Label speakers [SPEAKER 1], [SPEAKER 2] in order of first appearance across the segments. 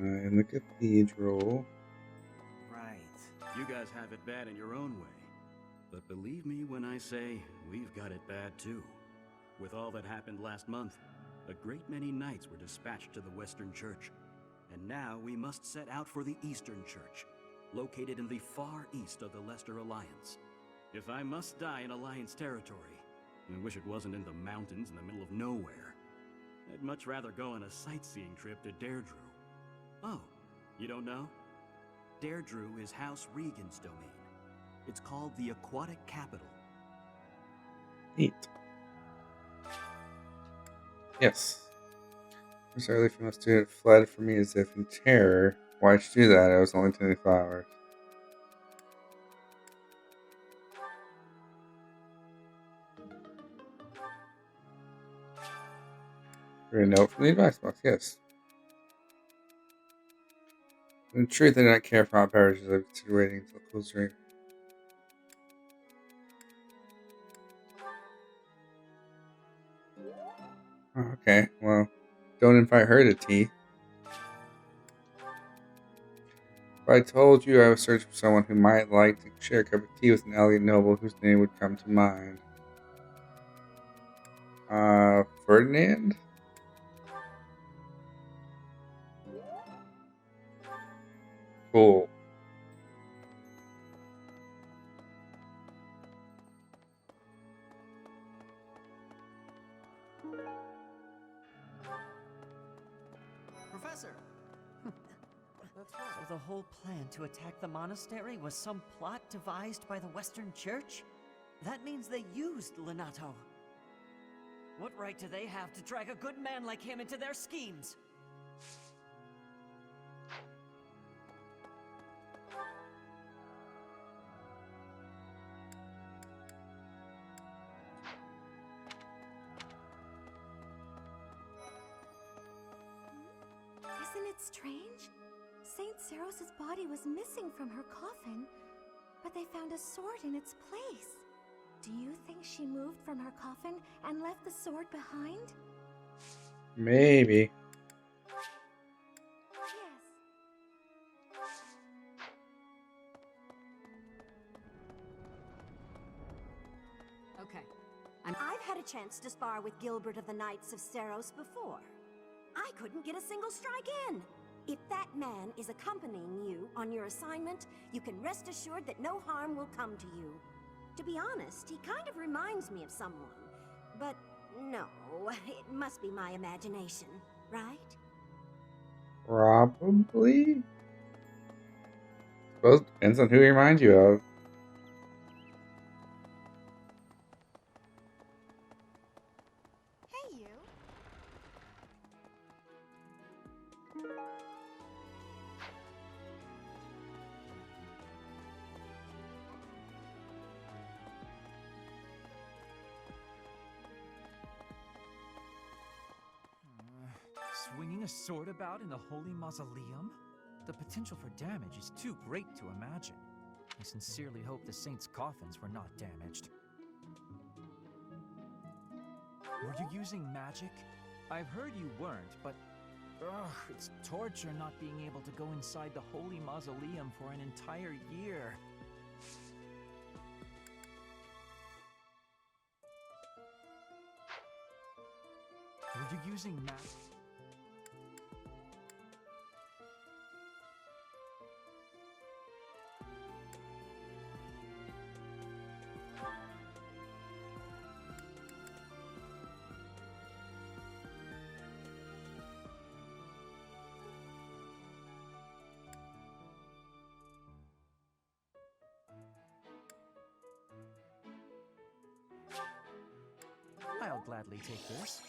[SPEAKER 1] In the cathedral.
[SPEAKER 2] Right. You guys have it bad in your own way. But believe me when I say we've got it bad too. With all that happened last month, a great many knights were dispatched to the Western Church. And now we must set out for the Eastern Church, located in the far east of the Leicester Alliance. If I must die in Alliance territory, I wish it wasn't in the mountains in the middle of nowhere. I'd much rather go on a sightseeing trip to Deirdre. Oh, you don't know? Deirdre is House Regan's domain. It's called the Aquatic Capital.
[SPEAKER 1] Neat. Yes. This early female student fled from me as if in terror. Why'd you do that? I was only tending flowers. A note from the advice box, yes. In truth, I do not care for hot beverages. I've considered waiting until closer. Oh, okay, well, don't invite her to tea. If I told you I was searching for someone who might like to share a cup of tea with an elegant noble, whose name would come to mind? Ferdinand? Cool.
[SPEAKER 2] Professor! That's right.
[SPEAKER 3] So the whole plan to attack the monastery was some plot devised by the Western Church? That means they used Lenato. What right do they have to drag a good man like him into their schemes?
[SPEAKER 4] Isn't it strange? Saint Seros's body was missing from her coffin, but they found a sword in its place. Do you think she moved from her coffin and left the sword behind?
[SPEAKER 1] Maybe.
[SPEAKER 4] Yes.
[SPEAKER 5] Okay. I've had a chance to spar with Gilbert of the Knights of Seros before. I couldn't get a single strike in. If that man is accompanying you on your assignment, you can rest assured that no harm will come to you. To be honest, he kind of reminds me of someone. But no, it must be my imagination, right?
[SPEAKER 1] Probably? Suppose it depends on who he reminds you of.
[SPEAKER 4] Hey, you.
[SPEAKER 6] Swinging a sword about in the Holy Mausoleum? The potential for damage is too great to imagine. I sincerely hope the saints' coffins were not damaged. Were you using magic? I've heard you weren't, but it's torture not being able to go inside the Holy Mausoleum for an entire year. Were you using magic? I'll gladly take this.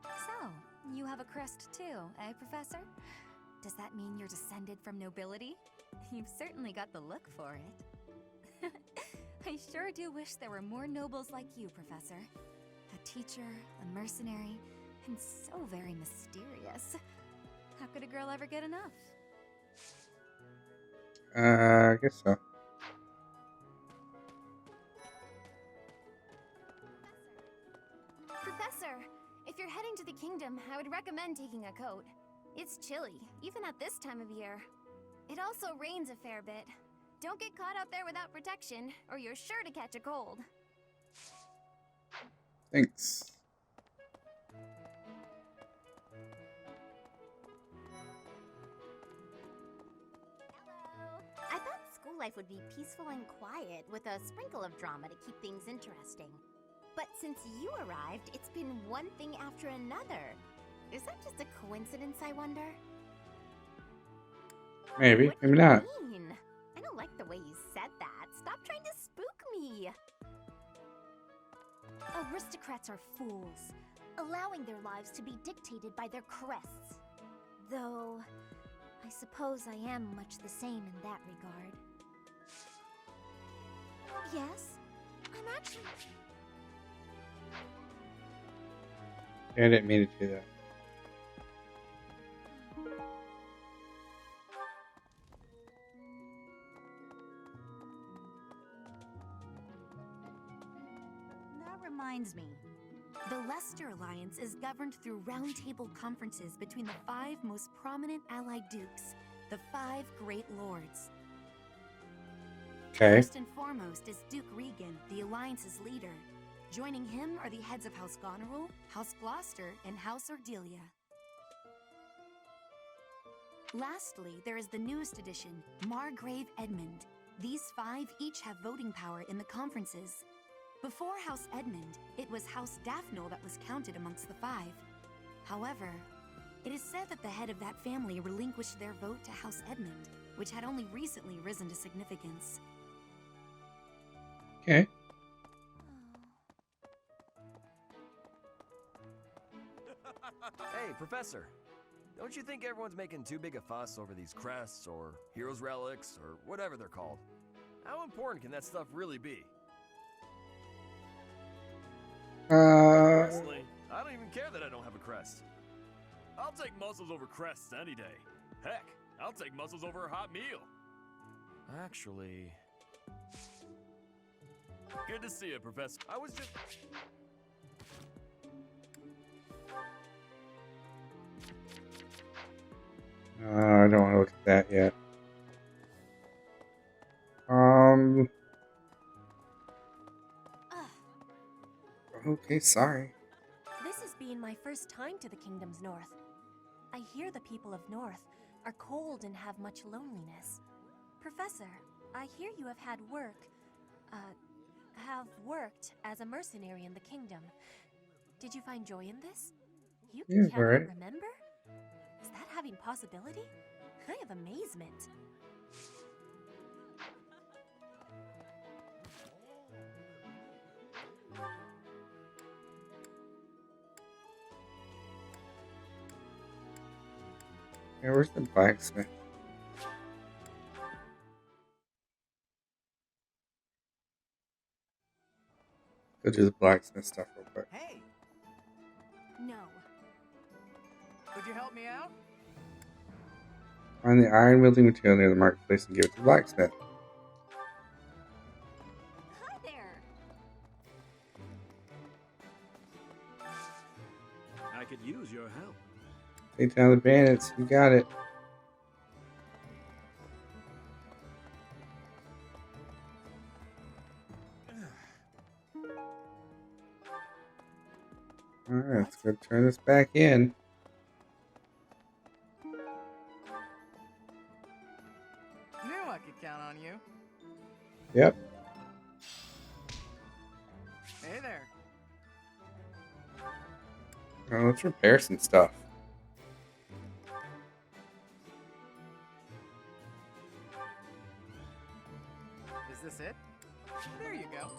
[SPEAKER 4] So, you have a crest too, eh, Professor? Does that mean you're descended from nobility? You've certainly got the look for it. I sure do wish there were more nobles like you, Professor. A teacher, a mercenary, and so very mysterious. How could a girl ever get enough?
[SPEAKER 1] I guess so.
[SPEAKER 4] Professor, if you're heading to the kingdom, I would recommend taking a coat. It's chilly, even at this time of year. It also rains a fair bit. Don't get caught out there without protection, or you're sure to catch a cold.
[SPEAKER 1] Thanks.
[SPEAKER 7] Hello. I thought school life would be peaceful and quiet, with a sprinkle of drama to keep things interesting. But since you arrived, it's been one thing after another. Is that just a coincidence, I wonder?
[SPEAKER 1] Maybe,
[SPEAKER 7] What do
[SPEAKER 1] maybe
[SPEAKER 7] you
[SPEAKER 1] not.
[SPEAKER 7] mean? I don't like the way you said that. Stop trying to spook me. Aristocrats are fools, allowing their lives to be dictated by their crests. Though, I suppose I am much the same in that regard. Yes, I'm actually...
[SPEAKER 1] I didn't mean to do that.
[SPEAKER 7] That reminds me. The Leicester Alliance is governed through roundtable conferences between the 5 most prominent allied dukes, the 5 Great Lords.
[SPEAKER 1] Okay.
[SPEAKER 7] First and foremost is Duke Regan, the Alliance's leader. Joining him are the heads of House Goneril, House Gloucester, and House Ordelia. Lastly, there is the newest addition, Margrave Edmund. These 5 each have voting power in the conferences. Before House Edmund, it was House Daphne that was counted amongst the 5. However, it is said that the head of that family relinquished their vote to House Edmund, which had only recently risen to significance.
[SPEAKER 1] Okay.
[SPEAKER 8] Hey, Professor. Don't you think everyone's making too big a fuss over these crests, or heroes' relics, or whatever they're called? How important can that stuff really be? Personally, I don't even care that I don't have a crest. I'll take muscles over crests any day. Heck, I'll take muscles over a hot meal. Actually... Good to see you, Professor. I was just...
[SPEAKER 1] I don't want to look at that yet. Okay, sorry.
[SPEAKER 5] This has been my first time to the Kingdom's North. I hear the people of North are cold and have much loneliness. Professor, I hear you have worked as a mercenary in the Kingdom. Did you find joy in this? You
[SPEAKER 1] Yeah,
[SPEAKER 5] cannot
[SPEAKER 1] right.
[SPEAKER 5] remember? Is that having possibility? I have amazement.
[SPEAKER 1] Yeah, where's the blacksmith? Go do the blacksmith stuff real quick.
[SPEAKER 6] Hey,
[SPEAKER 5] No.
[SPEAKER 6] could you help me out?
[SPEAKER 1] Find the iron wielding material near the marketplace and give it to the blacksmith.
[SPEAKER 7] Hi there!
[SPEAKER 2] I could use your help.
[SPEAKER 1] Take down the bandits. You got it. Alright, let's go turn this back in.
[SPEAKER 6] Knew I could count on you.
[SPEAKER 1] Yep.
[SPEAKER 6] Hey there.
[SPEAKER 1] Well, let's repair some stuff.
[SPEAKER 6] Is this it? There you go.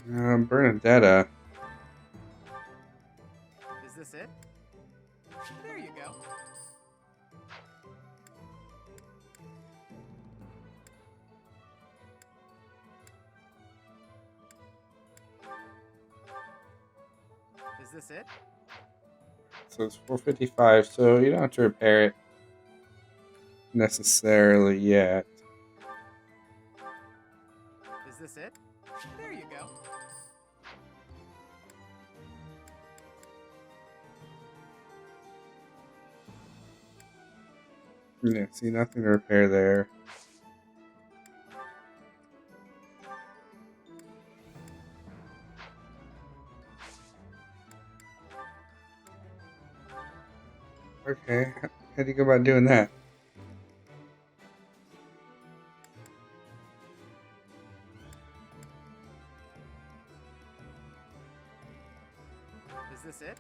[SPEAKER 1] Bernadetta.
[SPEAKER 6] Is this it? There you go. Is this it?
[SPEAKER 1] So it's 455, so you don't have to repair it. necessarily yet.
[SPEAKER 9] Is this it? There you go.
[SPEAKER 1] Yeah, see, nothing to repair there. Okay, how do you go about doing that?
[SPEAKER 9] Is this it?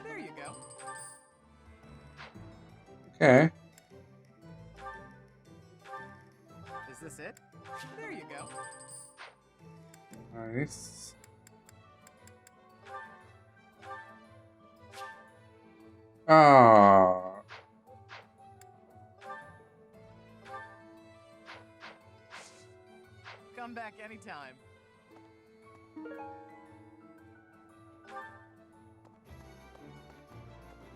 [SPEAKER 9] There you go.
[SPEAKER 1] Okay.
[SPEAKER 9] Is this it? There you go.
[SPEAKER 1] Nice. Ah.
[SPEAKER 9] Come back anytime.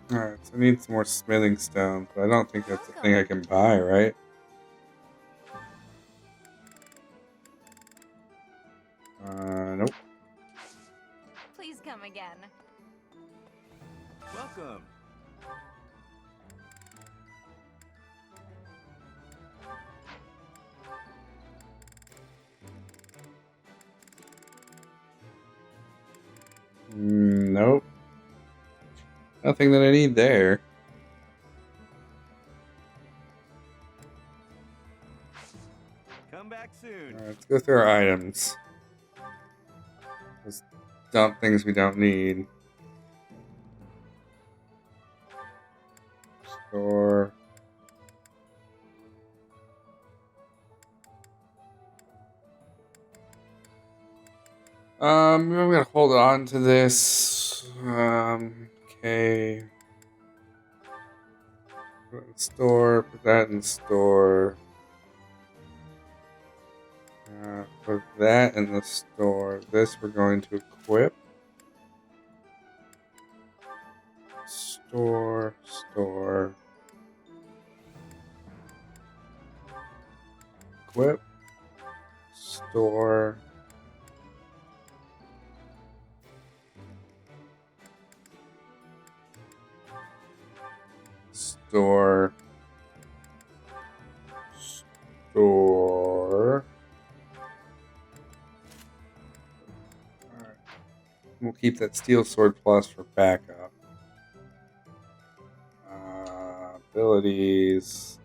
[SPEAKER 1] Alright, so I need some more smithing stones, but I don't think that's a thing I can buy, right? Nope.
[SPEAKER 4] Please come again.
[SPEAKER 2] Welcome.
[SPEAKER 1] Nope. Nothing that I need there.
[SPEAKER 2] Come back soon.
[SPEAKER 1] Alright, let's go through our items. Let's dump things we don't need. Store. I'm gonna hold on to this. Okay. Put it in store. Put that in store. Put that in the store. This we're going to equip. Store. Equip. Store. Store. Alright. We'll keep that steel sword plus for backup. Abilities.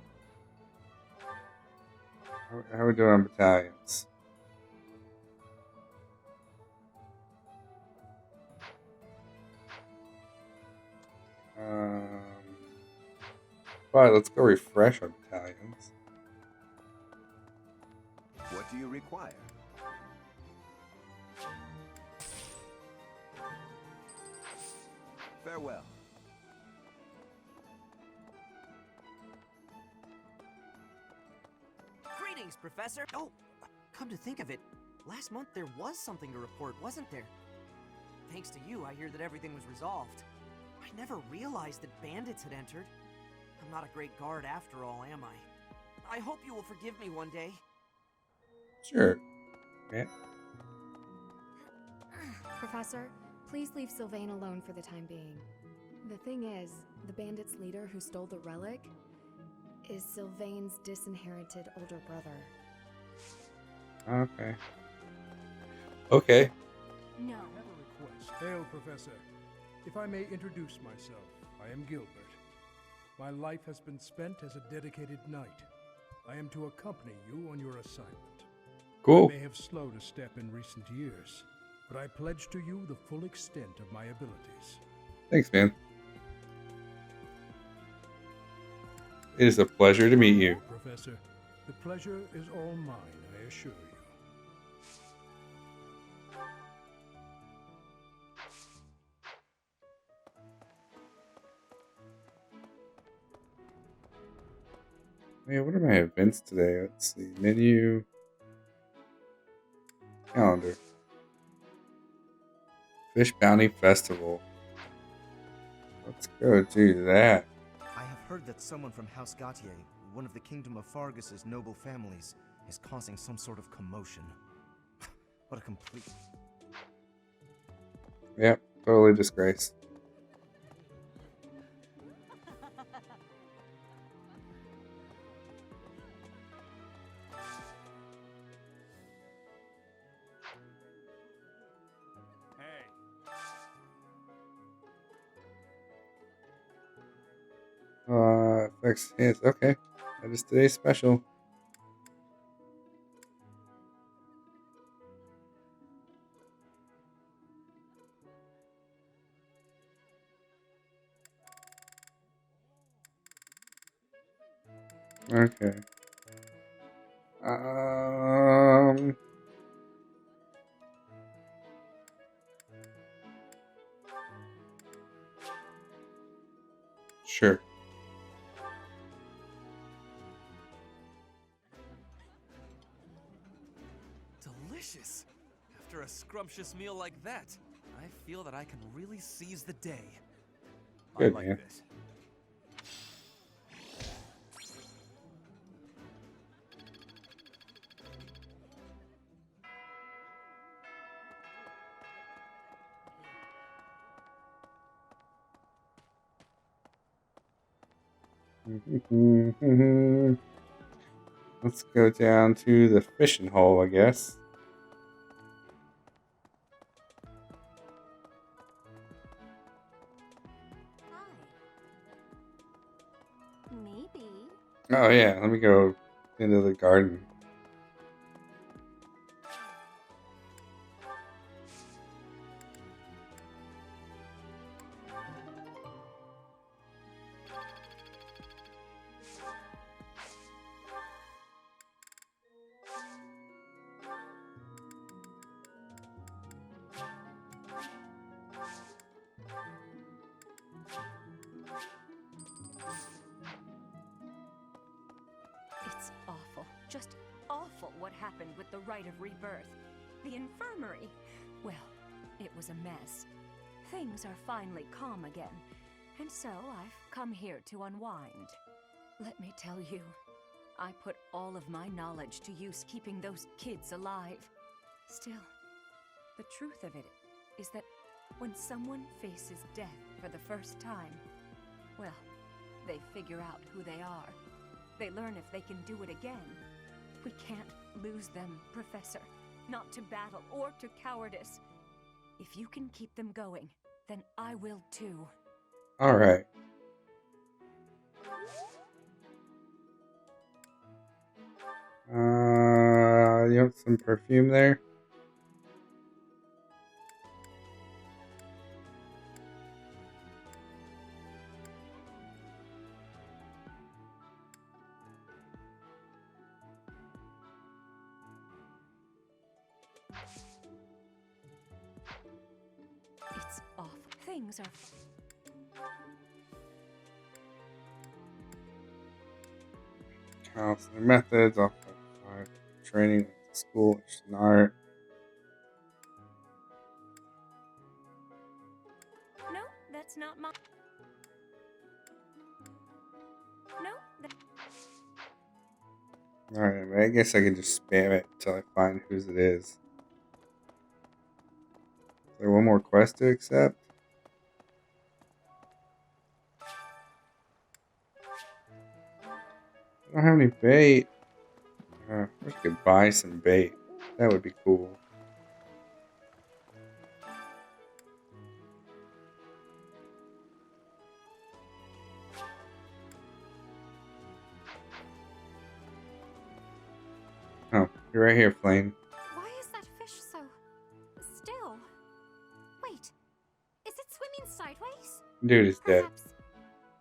[SPEAKER 1] How are we doing on battalions? But let's go refresh our battalions.
[SPEAKER 10] What do you require? Farewell.
[SPEAKER 3] Greetings, Professor. Oh, come to think of it, last month there was something to report, wasn't there? Thanks to you, I hear that everything was resolved. I never realized that bandits had entered. I'm not a great guard after all, am I? I hope you will forgive me one day.
[SPEAKER 1] Sure. Yeah.
[SPEAKER 11] Professor, please leave Sylvain alone for the time being. The thing is, the bandits' leader who stole the relic is Sylvain's disinherited older brother.
[SPEAKER 1] Okay. Okay.
[SPEAKER 11] No.
[SPEAKER 12] I have a request. Hail, Professor. If I may introduce myself, I am Gilbert. My life has been spent as a dedicated knight. I am to accompany you on your assignment.
[SPEAKER 1] Cool.
[SPEAKER 12] I may have slowed a step in recent years, but I pledge to you the full extent of my abilities.
[SPEAKER 1] Thanks, man. It is a pleasure to meet you.
[SPEAKER 12] Professor, the pleasure is all mine, I assure you.
[SPEAKER 1] Man, what are my events today? Let's see. Menu. Calendar. Fish Bounty Festival. Let's go do that.
[SPEAKER 13] I have heard that someone from House Gautier
[SPEAKER 10] one of the Kingdom of Fargus's noble families is causing some sort of commotion. What a complete...
[SPEAKER 1] Yep, totally disgrace. Affects his. Okay, that is today's special. Okay. Sure.
[SPEAKER 8] Delicious! After a scrumptious meal like that, I feel that I can really seize the day.
[SPEAKER 1] Good,
[SPEAKER 8] I like
[SPEAKER 1] man.
[SPEAKER 8] this.
[SPEAKER 1] Let's go down to the fishing hole, I guess.
[SPEAKER 5] Maybe.
[SPEAKER 1] Oh yeah, let me go into the garden.
[SPEAKER 5] It's awful. Just awful what happened with the rite of rebirth. The infirmary. Well, it was a mess. Things are finally calm again. And so I've come here to unwind. Let me tell you, I put all of my knowledge to use keeping those kids alive. Still, the truth of it is that when someone faces death for the first time, well, they figure out who they are. They learn if they can do it again. We can't lose them, Professor. Not to battle or to cowardice. If you can keep them going, then I will too.
[SPEAKER 1] Alright. You have some perfume there?
[SPEAKER 5] It's awful. Things are...
[SPEAKER 1] Counseling methods, off training with the school, which is an art.
[SPEAKER 5] No, that's not my... No, that...
[SPEAKER 1] Alright, I guess I can just spam it until I find whose it is. Is there one more quest to accept? I don't have any bait. I wish I could buy some bait. That would be cool. Oh, you're right here, Flame.
[SPEAKER 7] Why is that fish so still? Wait, is it swimming sideways?
[SPEAKER 1] Dude is dead.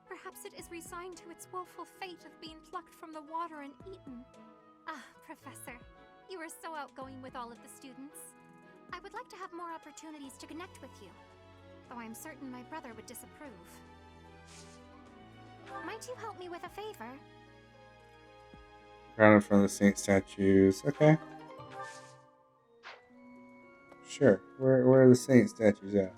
[SPEAKER 7] Perhaps it is resigned to its woeful fate of being plucked from the water and eaten. Ah, Professor, you are so outgoing with all of the students. I would like to have more opportunities to connect with you, though I'm certain my brother would disapprove. Might you help me with a favor?
[SPEAKER 1] Grounded from the saint statues. Okay. Sure. Where are the saint statues at?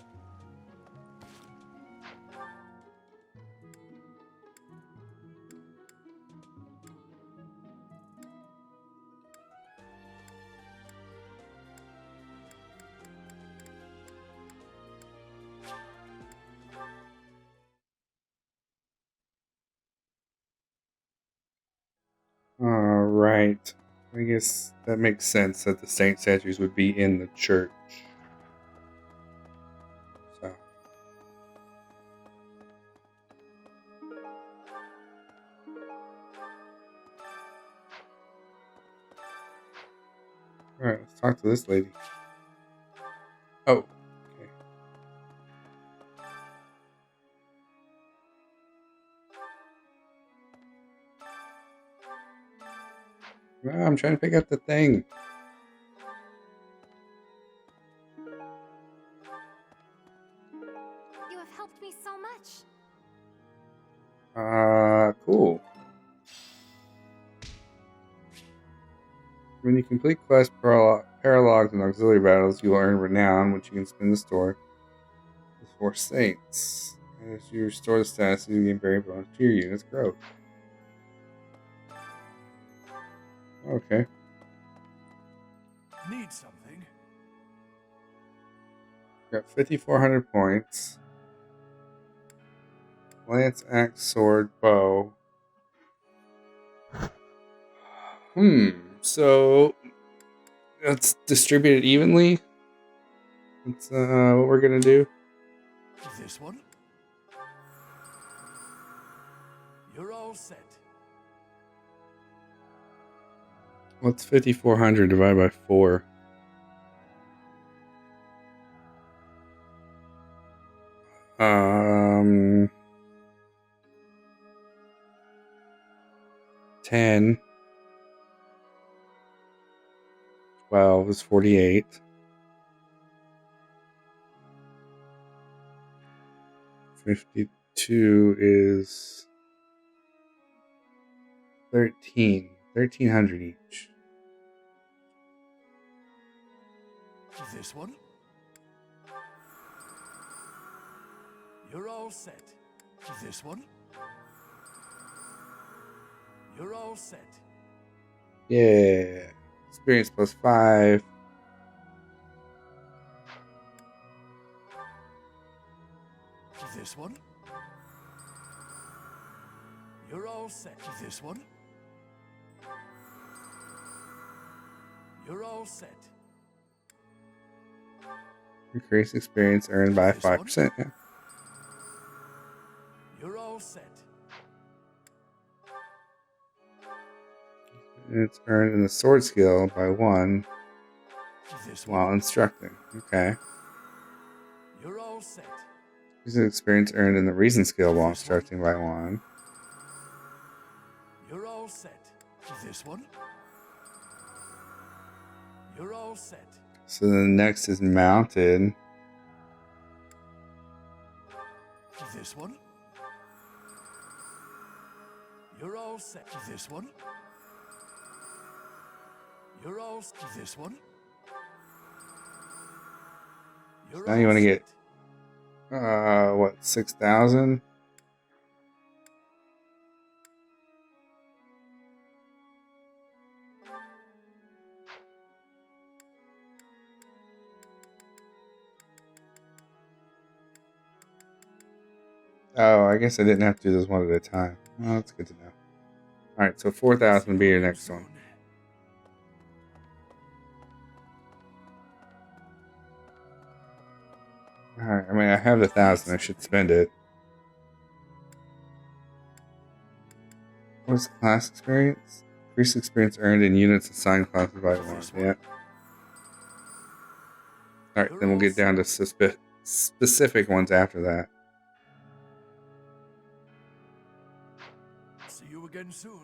[SPEAKER 1] Right. I guess that makes sense that the saint statues would be in the church. So. Alright, let's talk to this lady. Oh, okay. Well, I'm trying to pick up the thing.
[SPEAKER 7] You have helped me so much.
[SPEAKER 1] Cool. When you complete quest paralogs and auxiliary battles, you will earn renown, which you can spend to store the 4 saints. As you restore the status, you gain very bonus to your unit's growth. Okay.
[SPEAKER 12] Need something?
[SPEAKER 1] Got 5,400 points. Lance, axe, sword, bow. So let's distribute it evenly. That's what we're gonna do.
[SPEAKER 12] This one? You're all set.
[SPEAKER 1] What's 5,400 divided by 4? Um, 10. 12 is 48. 52 is 13. 1,300 each.
[SPEAKER 12] This one? You're all set. This one? You're all set.
[SPEAKER 1] Yeah. Experience plus 5.
[SPEAKER 12] This one? You're all set. This one? You're all set.
[SPEAKER 1] Increase experience earned by 5%. Yeah.
[SPEAKER 12] You're all set.
[SPEAKER 1] It's earned in the sword skill by 1
[SPEAKER 12] This
[SPEAKER 1] while
[SPEAKER 12] one?
[SPEAKER 1] instructing. Okay.
[SPEAKER 12] You're all set.
[SPEAKER 1] This is experience earned in the reason skill while instructing by 1.
[SPEAKER 12] You're all set. This one? You're all set.
[SPEAKER 1] So the next is mounted.
[SPEAKER 12] This one? You're all set. This one? You're all set. This one? You're
[SPEAKER 1] Now you want to get what, 6,000? Oh, I guess I didn't have to do this one at a time. Well, that's good to know. Alright, so 4,000 will be your next one. Alright, I mean, I have the 1,000. I should spend it. What's class experience? Increased experience earned in units assigned classes by 1. Yeah. Alright, then we'll get down to specific ones after that.
[SPEAKER 12] See you again soon.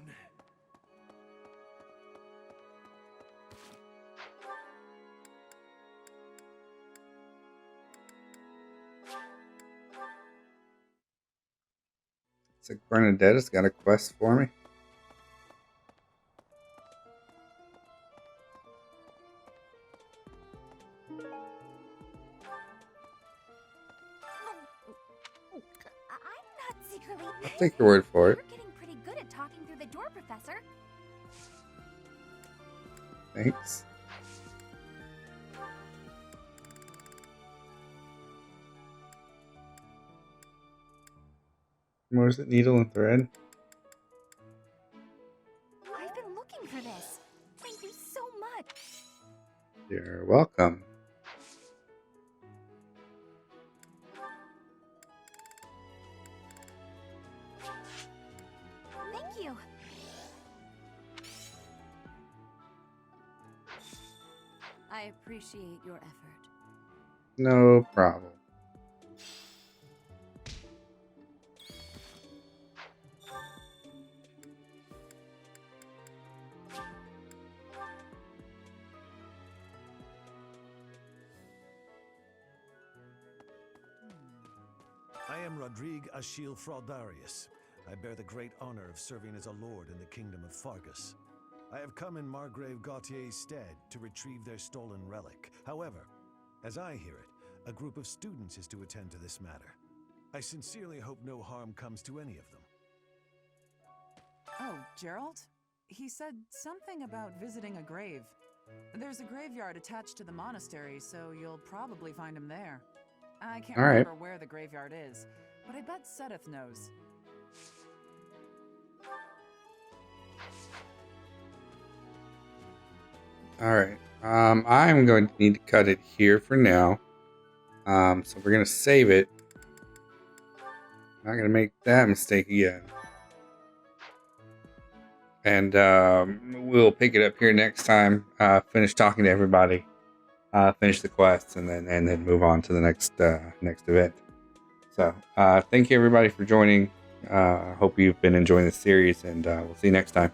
[SPEAKER 1] It's like Bernadetta's got a quest for me.
[SPEAKER 7] I'm not secretly.
[SPEAKER 1] I'll take your word for it.
[SPEAKER 7] You're getting pretty good at talking through the door, Professor.
[SPEAKER 1] Thanks. Where's it? Needle and thread?
[SPEAKER 7] I've been looking for this.
[SPEAKER 1] You're welcome.
[SPEAKER 7] Thank you.
[SPEAKER 5] I appreciate your effort.
[SPEAKER 1] No problem.
[SPEAKER 13] I am Rodrigue Achille Fraudarius. I bear the great honor of serving as a lord in the kingdom of Fargus. I have come in Margrave Gautier's stead to retrieve their stolen relic. However, as I hear it, a group of students is to attend to this matter. I sincerely hope no harm comes to any of them.
[SPEAKER 14] Oh, Gerald? He said something about visiting a grave. There's a graveyard attached to the monastery, so you'll probably find him there. I can't remember where the graveyard is, but I bet Seth knows.
[SPEAKER 1] Alright. I'm going to need to cut it here for now. So we're going to save it. Not going to make that mistake again. And we'll pick it up here next time. Finish talking to everybody. Finish the quests and then move on to the next event. So thank you everybody for joining. Hope you've been enjoying the series, and we'll see you next time.